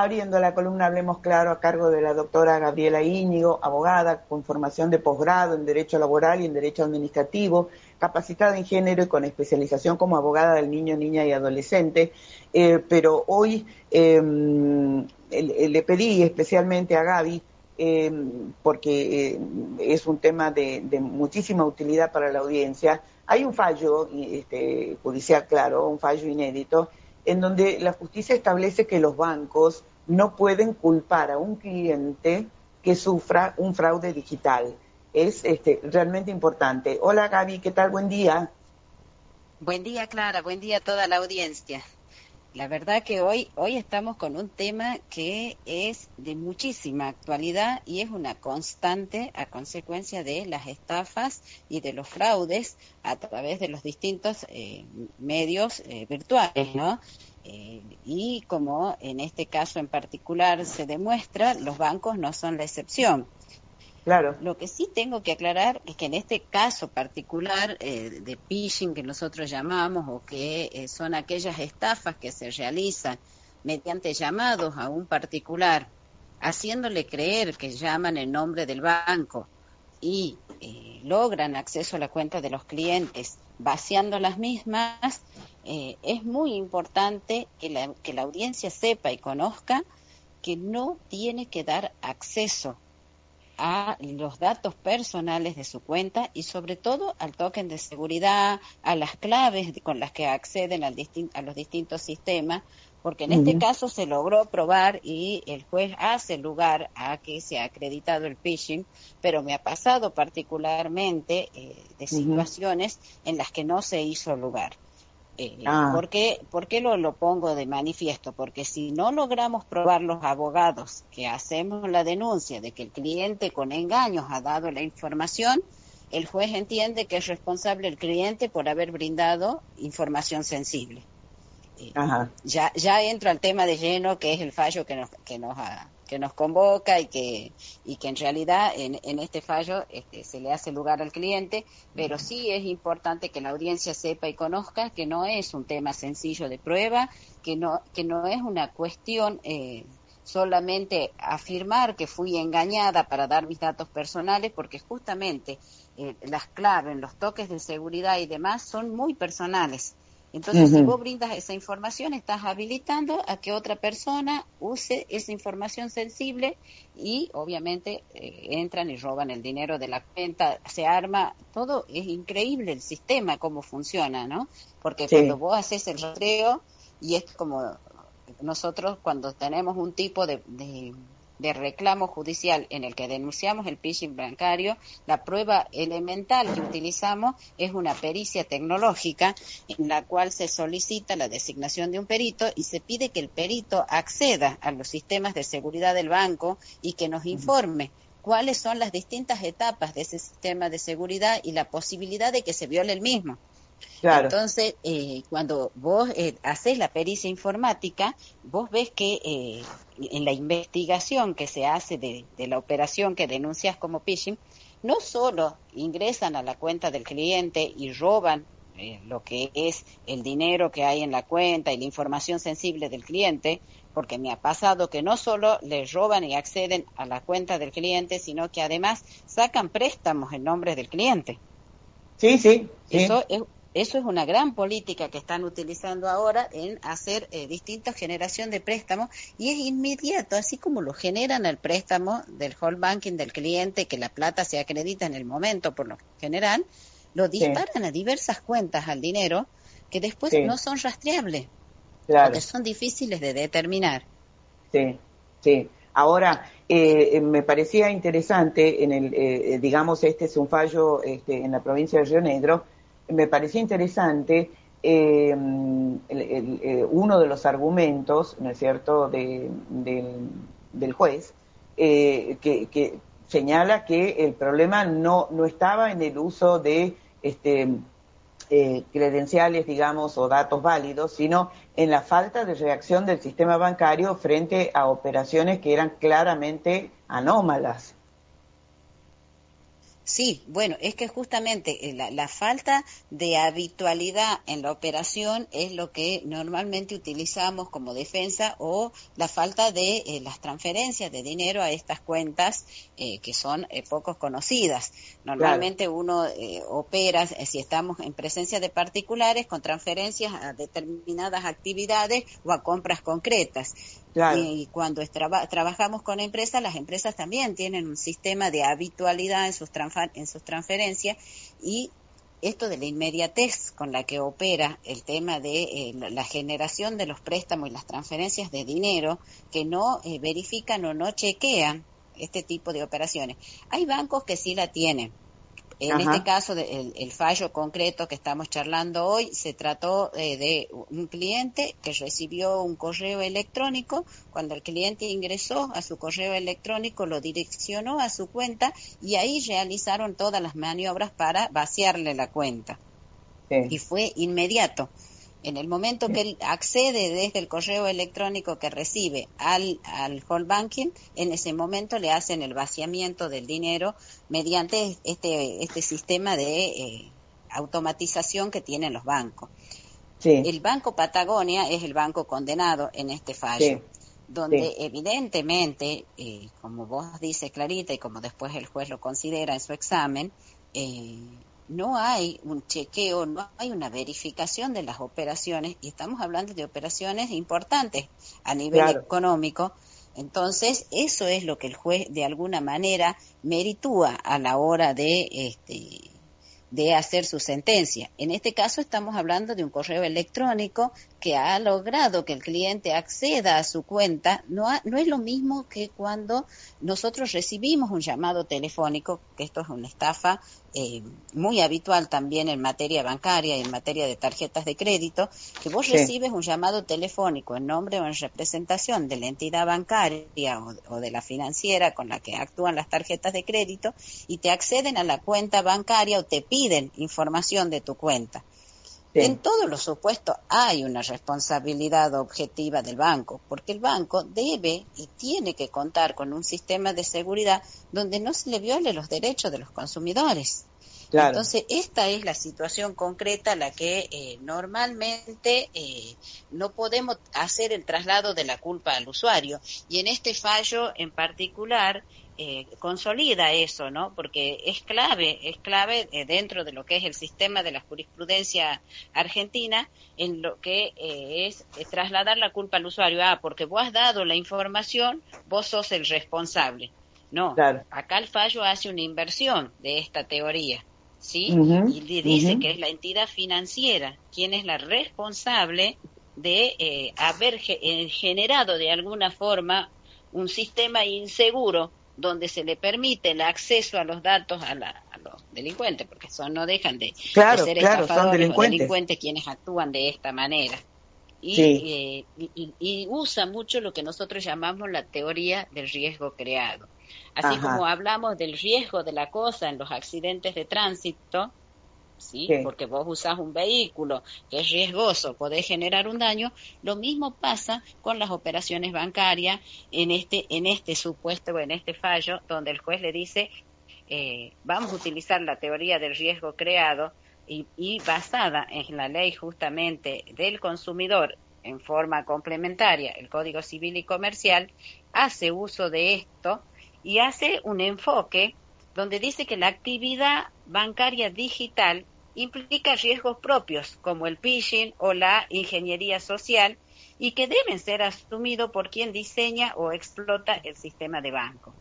abriendo la columna Hablemos Claro a cargo de la doctora Gabriela Íñigo, abogada con formación de posgrado en Derecho Laboral y en Derecho Administrativo, capacitada en género y con especialización como abogada del niño, niña y adolescente. Pero hoy le pedí especialmente a Gaby, porque es un tema de muchísima utilidad para la audiencia. Hay un fallo judicial, claro, un fallo inédito, en donde la justicia establece que los bancos no pueden culpar a un cliente que sufra un fraude digital. Es realmente importante. Hola Gaby, ¿qué tal? Buen día. Buen día, Clara, buen día a toda la audiencia. La verdad que hoy estamos con un tema que es de muchísima actualidad y es una constante a consecuencia de las estafas y de los fraudes a través de los distintos medios virtuales, ¿no? Y como en este caso en particular se demuestra, los bancos no son la excepción. Claro. Lo que sí tengo que aclarar es que en este caso particular de phishing que nosotros llamamos o que son aquellas estafas que se realizan mediante llamados a un particular, haciéndole creer que llaman en nombre del banco y logran acceso a la cuenta de los clientes vaciando las mismas, es muy importante que la audiencia sepa y conozca que no tiene que dar acceso a los datos personales de su cuenta y sobre todo al token de seguridad, a las claves con las que acceden a los distintos sistemas, porque en este caso se logró probar y el juez hace lugar a que se ha acreditado el phishing, pero me ha pasado particularmente de situaciones en las que no se hizo lugar. ¿Por qué lo pongo de manifiesto? Porque si no logramos probar los abogados que hacemos la denuncia de que el cliente con engaños ha dado la información, el juez entiende que es responsable el cliente por haber brindado información sensible. Ya entro al tema de lleno, que es el fallo que nos convoca y que en realidad en este fallo se le hace lugar al cliente, pero sí es importante que la audiencia sepa y conozca que no es un tema sencillo de prueba, que no es una cuestión solamente afirmar que fui engañada para dar mis datos personales, porque justamente las claves, los toques de seguridad y demás son muy personales. Entonces, si vos brindas esa información, estás habilitando a que otra persona use esa información sensible y, obviamente, entran y roban el dinero de la cuenta, se arma, todo es increíble el sistema, cómo funciona, ¿no? Porque cuando vos haces el rastreo, y es como nosotros cuando tenemos un tipo de reclamo judicial en el que denunciamos el phishing bancario, la prueba elemental que utilizamos es una pericia tecnológica en la cual se solicita la designación de un perito y se pide que el perito acceda a los sistemas de seguridad del banco y que nos informe cuáles son las distintas etapas de ese sistema de seguridad y la posibilidad de que se viole el mismo. Claro. Entonces, cuando vos haces la pericia informática, vos ves que en la investigación que se hace de la operación que denuncias como phishing, no solo ingresan a la cuenta del cliente y roban lo que es el dinero que hay en la cuenta y la información sensible del cliente, porque me ha pasado que no solo les roban y acceden a la cuenta del cliente, sino que además sacan préstamos en nombre del cliente. Sí. Eso es una gran política que están utilizando ahora en hacer distinta generación de préstamos y es inmediato, así como lo generan el préstamo del home banking del cliente, que la plata se acredita en el momento por lo general, lo disparan a diversas cuentas al dinero que después no son rastreables, porque son difíciles de determinar. Sí. Ahora, me parecía interesante, digamos, este es un fallo en la provincia de Río Negro. Me parecía interesante uno de los argumentos, ¿no es cierto?, del juez, que señala que el problema no estaba en el uso de credenciales, digamos, o datos válidos, sino en la falta de reacción del sistema bancario frente a operaciones que eran claramente anómalas. Sí, bueno, es que justamente la falta de habitualidad en la operación es lo que normalmente utilizamos como defensa, o la falta de las transferencias de dinero a estas cuentas que son poco conocidas. Claro, Normalmente uno opera, si estamos en presencia de particulares, con transferencias a determinadas actividades o a compras concretas. claro, Y cuando trabajamos con empresas, las empresas también tienen un sistema de habitualidad en sus transferencias, y esto de la inmediatez con la que opera el tema de la generación de los préstamos y las transferencias de dinero, que no verifican o no chequean este tipo de operaciones. Hay bancos que sí la tienen. En este ajá, caso, el fallo concreto que estamos charlando hoy, se trató de un cliente que recibió un correo electrónico. Cuando el cliente ingresó a su correo electrónico, lo direccionó a su cuenta y ahí realizaron todas las maniobras para vaciarle la cuenta. sí, Y fue inmediato. En el momento que sí, él accede desde el correo electrónico que recibe al home banking, en ese momento le hacen el vaciamiento del dinero mediante este sistema de automatización que tienen los bancos. sí, El Banco Patagonia es el banco condenado en este fallo, sí, sí, donde evidentemente, como vos dices, Clarita, y como después el juez lo considera en su examen, eh, no hay un chequeo, no hay una verificación de las operaciones, y estamos hablando de operaciones importantes a nivel claro. económico. Entonces, eso es lo que el juez de alguna manera meritúa a la hora de hacer su sentencia. En este caso estamos hablando de un correo electrónico que ha logrado que el cliente acceda a su cuenta. No es lo mismo que cuando nosotros recibimos un llamado telefónico, que esto es una estafa muy habitual también en materia bancaria y en materia de tarjetas de crédito, que vos Sí, recibes un llamado telefónico en nombre o en representación de la entidad bancaria o de la financiera con la que actúan las tarjetas de crédito, y te acceden a la cuenta bancaria o te piden información de tu cuenta. En sí, todos los supuestos hay una responsabilidad objetiva del banco, porque el banco debe y tiene que contar con un sistema de seguridad donde no se le viole los derechos de los consumidores. claro. Entonces, esta es la situación concreta a la que normalmente no podemos hacer el traslado de la culpa al usuario. Y en este fallo en particular consolida eso, ¿no? Porque es clave dentro de lo que es el sistema de la jurisprudencia argentina, en lo que es trasladar la culpa al usuario. Porque vos has dado la información, vos sos el responsable. No, Claro. acá el fallo hace una inversión de esta teoría, ¿sí? Ujú, Y le ujú, dice que es la entidad financiera quien es la responsable de haber generado de alguna forma un sistema inseguro donde se le permite el acceso a los datos a los delincuentes, porque no dejan de claro, ser claro, son estafadores o delincuentes. delincuentes quienes actúan de esta manera. Sí, Y usa mucho lo que nosotros llamamos la teoría del riesgo creado. Así como ajá, hablamos del riesgo de la cosa en los accidentes de tránsito, ¿sí? sí, Porque vos usás un vehículo que es riesgoso, podés generar un daño. Lo mismo pasa con las operaciones bancarias en este supuesto o en este fallo, donde el juez le dice, vamos a utilizar la teoría del riesgo creado y basada en la ley justamente del consumidor en forma complementaria, el Código Civil y Comercial, hace uso de esto y hace un enfoque donde dice que la actividad bancaria digital implica riesgos propios, como el phishing o la ingeniería social, y que deben ser asumidos por quien diseña o explota el sistema de banco.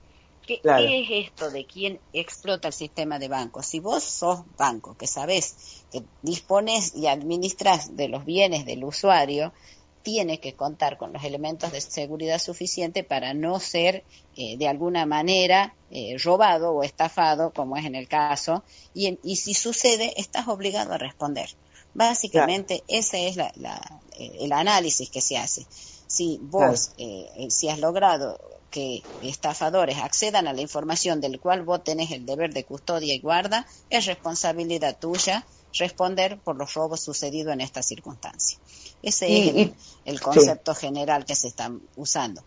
claro. ¿Qué es esto de quién explota el sistema de banco? Si vos sos banco, que sabés que dispones y administras de los bienes del usuario, tienes que contar con los elementos de seguridad suficiente para no ser de alguna manera robado o estafado, como es en el caso, y si sucede, estás obligado a responder. Claro, Básicamente, ese es el análisis que se hace. Si claro. vos, si has logrado que estafadores accedan a la información del cual vos tenés el deber de custodia y guarda, es responsabilidad tuya responder por los robos sucedidos en esta circunstancia. Ese es Y el sí, concepto general que se está usando.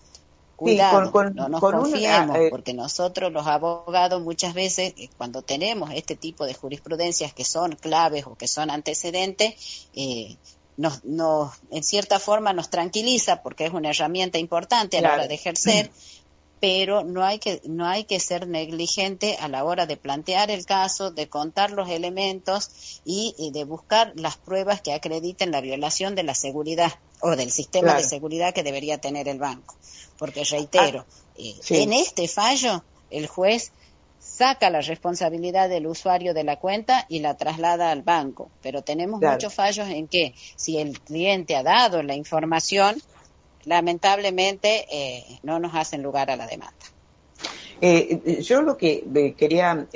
cuidado, no nos con confiemos, porque nosotros los abogados muchas veces, cuando tenemos este tipo de jurisprudencias que son claves o que son antecedentes, en cierta forma nos tranquiliza porque es una herramienta importante a la hora de ejercer, pero no hay que ser negligente a la hora de plantear el caso, de contar los elementos y de buscar las pruebas que acrediten la violación de la seguridad o del sistema de seguridad que debería tener el banco. Porque reitero, en este fallo el juez saca la responsabilidad del usuario de la cuenta y la traslada al banco, pero tenemos muchos fallos en que si el cliente ha dado la información, lamentablemente no nos hacen lugar a la demanda. Yo lo que quería,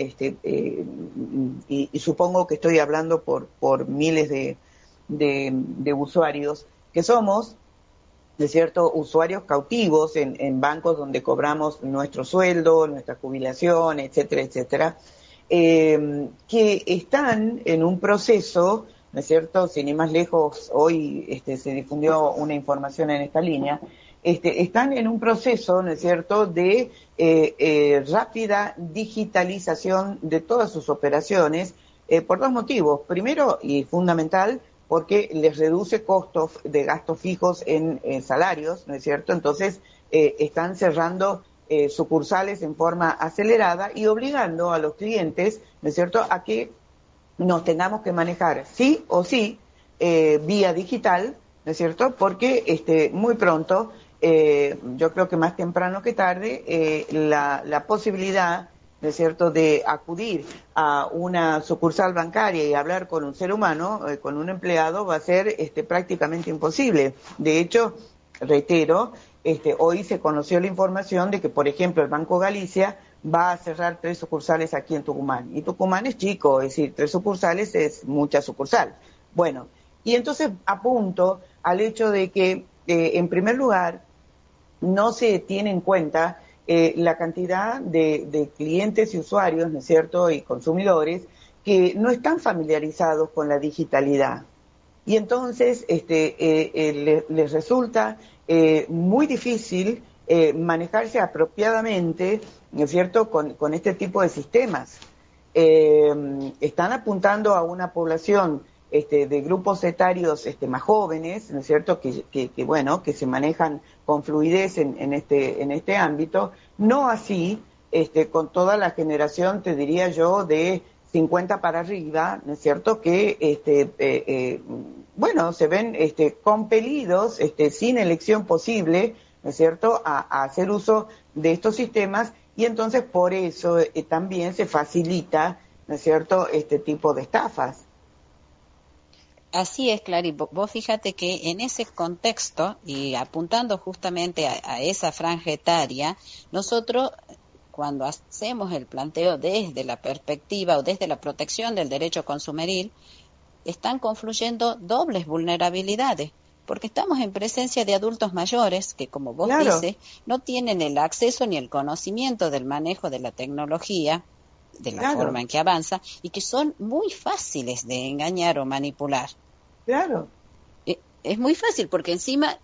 y supongo que estoy hablando por miles de usuarios, que somos, de cierto, usuarios cautivos en bancos donde cobramos nuestro sueldo, nuestra jubilación, etcétera, etcétera, que están en un proceso, ¿no es cierto? Sin ir más lejos, hoy se difundió una información en esta línea, están en un proceso, ¿no es cierto?, de rápida digitalización de todas sus operaciones, por dos motivos. Primero, y fundamental, porque les reduce costos de gastos fijos en salarios, ¿no es cierto? Entonces, están cerrando sucursales en forma acelerada y obligando a los clientes, ¿no es cierto?, a que nos tengamos que manejar sí o sí vía digital, ¿no es cierto?, porque muy pronto, yo creo que más temprano que tarde, la posibilidad, ¿no es cierto?, de acudir a una sucursal bancaria y hablar con un ser humano, con un empleado, va a ser prácticamente imposible. De hecho, reitero, hoy se conoció la información de que, por ejemplo, el Banco Galicia va a cerrar 3 sucursales aquí en Tucumán. Y Tucumán es chico, es decir, 3 sucursales es mucha sucursal. Bueno, y entonces apunto al hecho de que, en primer lugar, no se tiene en cuenta la cantidad de clientes y usuarios, ¿no es cierto?, y consumidores que no están familiarizados con la digitalidad. Y entonces les resulta muy difícil manejarse apropiadamente, ¿no es cierto?, con este tipo de sistemas. Están apuntando a una población de grupos etarios más jóvenes, ¿no es cierto?, que bueno, que se manejan con fluidez en este ámbito, no así con toda la generación, te diría yo, de 50 para arriba, ¿no es cierto?, que bueno, se ven compelidos, sin elección posible, ¿no es cierto?, a hacer uso de estos sistemas, y entonces por eso también se facilita, ¿no es cierto?, este tipo de estafas. Así es, Clary. Vos fíjate que en ese contexto, y apuntando justamente a esa franja etaria, nosotros, cuando hacemos el planteo desde la perspectiva o desde la protección del derecho consumeril, están confluyendo dobles vulnerabilidades, porque estamos en presencia de adultos mayores que, como vos dices, no tienen el acceso ni el conocimiento del manejo de la tecnología, de la forma en que avanza, y que son muy fáciles de engañar o manipular. Claro. Es muy fácil, porque encima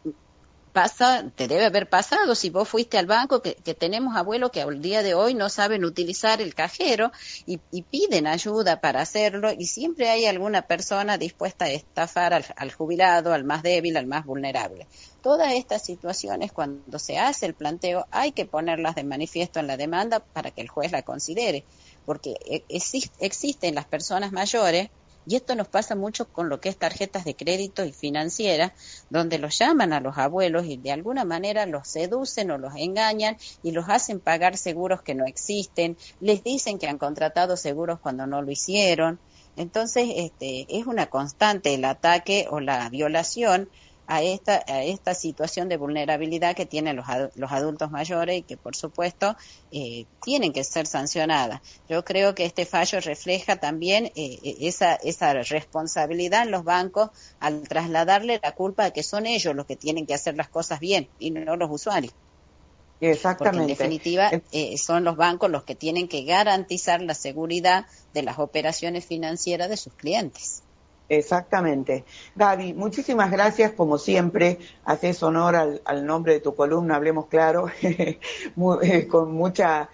te debe haber pasado si vos fuiste al banco, que tenemos abuelos que al día de hoy no saben utilizar el cajero y piden ayuda para hacerlo, y siempre hay alguna persona dispuesta a estafar al jubilado, al más débil, al más vulnerable. Todas estas situaciones, cuando se hace el planteo, hay que ponerlas de manifiesto en la demanda para que el juez la considere, porque existen las personas mayores. Y esto nos pasa mucho con lo que es tarjetas de crédito y financieras, donde los llaman a los abuelos y de alguna manera los seducen o los engañan y los hacen pagar seguros que no existen, les dicen que han contratado seguros cuando no lo hicieron. Entonces, es una constante el ataque o la violación a esta situación de vulnerabilidad que tienen los adultos mayores y que, por supuesto, tienen que ser sancionadas. Yo creo que este fallo refleja también esa responsabilidad en los bancos al trasladarle la culpa de que son ellos los que tienen que hacer las cosas bien y no los usuarios. Exactamente. Porque en definitiva son los bancos los que tienen que garantizar la seguridad de las operaciones financieras de sus clientes. Exactamente. Gaby, muchísimas gracias, como siempre, haces honor al nombre de tu columna, Hablemos Claro, con mucha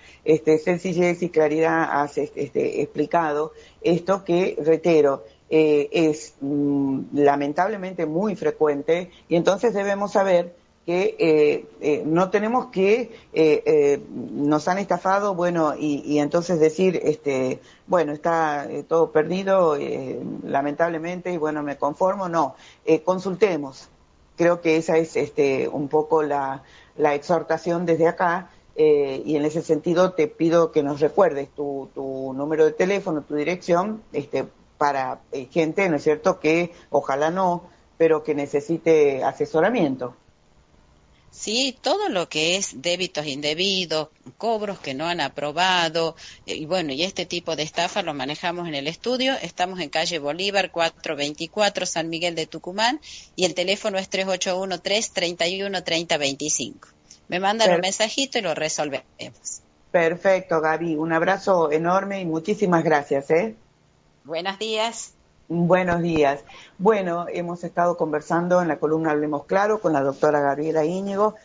sencillez y claridad has explicado esto que, reitero, es lamentablemente muy frecuente y entonces debemos saber que no tenemos que nos han estafado, bueno, y entonces decir, bueno, está todo perdido, lamentablemente, y bueno, me conformo, no, consultemos. Creo que esa es un poco la exhortación desde acá, y en ese sentido te pido que nos recuerdes tu número de teléfono, tu dirección, para gente, ¿no es cierto?, que ojalá no, pero que necesite asesoramiento. Sí, todo lo que es débitos indebidos, cobros que no han aprobado, y bueno, y este tipo de estafa lo manejamos en el estudio. Estamos en calle Bolívar 424, San Miguel de Tucumán, y el teléfono es 3813-313025. Me mandan un Per- mensajito y lo resolvemos. Perfecto, Gaby. Un abrazo enorme y muchísimas gracias, ¿eh? Buenos días. Buenos días. Bueno, hemos estado conversando en la columna Hablemos Claro con la doctora Gabriela Íñigo.